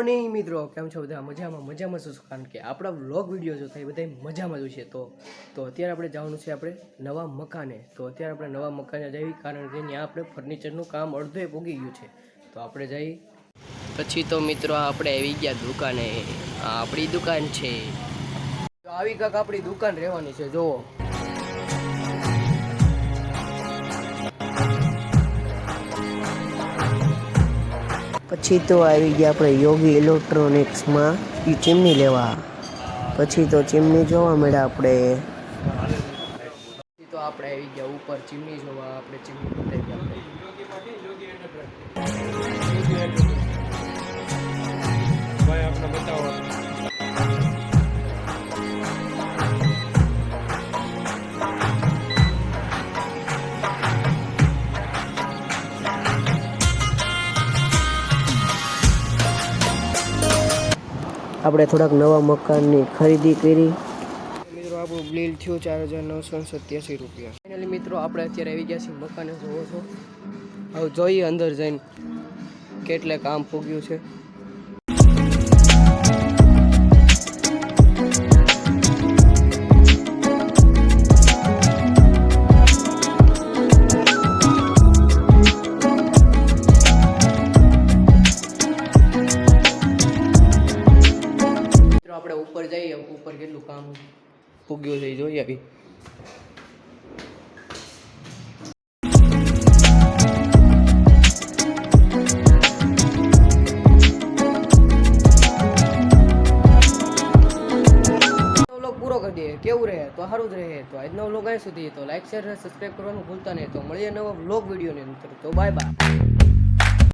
Morning મિત્રો, કેમ છો બધા? મજામાં છો? કારણ કે આપણા વ્લોગ વિડીયો જો થાય બધા મજામાં જ છે. તો અત્યારે આપણે જવાનું છે આપણે નવા મકાને. તો અત્યારે આપણે નવા મકાને જઈએ, કારણ કે ત્યાં આપણે ફર્નિચરનું કામ અડધે પૂગી ગયું છે. તો આપણે જઈ પછી તો મિત્રો આપણે આવી ગયા દુકાને. આ આપણી દુકાન છે. તો આવી કાંક આપણી દુકાન રહેવાની છે. જુઓ, પછી તો આવી ગયા આપણે યોગી ઇલેક્ટ્રોનિક્સમાં એ ચીમની લેવા. પછી તો ચીમની જોવા મળ્યા આપણે. તો આપણે આવી ગયા ઉપર ચીમની જોવા. આપણે ચીમની બતાવી આપણે. ભાઈ આપણે બતાવો. આપણે થોડાક નવા મકાનની ખરીદી કરી. મિત્રો આપણું બિલ થયું 4,987 રૂપિયા. ફાઇનલી મિત્રો આપણે અત્યારે આવી ગયા છીએ મકાને. જોવો છો, હવે જોઈએ અંદર જઈને કેટલે કામ પૂગ્યું છે. આપણે ઉપર જઈએ, ઉપર કેટલું કામ પૂગ્યું છે એ જોઈએ આવી. પૂરો કરી દઈએ, કેવું રહે તો સારું જ રહે. તો આજનો વ્લોગ અહીં સુધી. તો લાઈક, શેર અને સબસ્ક્રાઈબ કરવાનું ભૂલતા નહીં. તો મળીએ નવા વ્લોગ વિડીયોની અંદર. તો બાય બાય.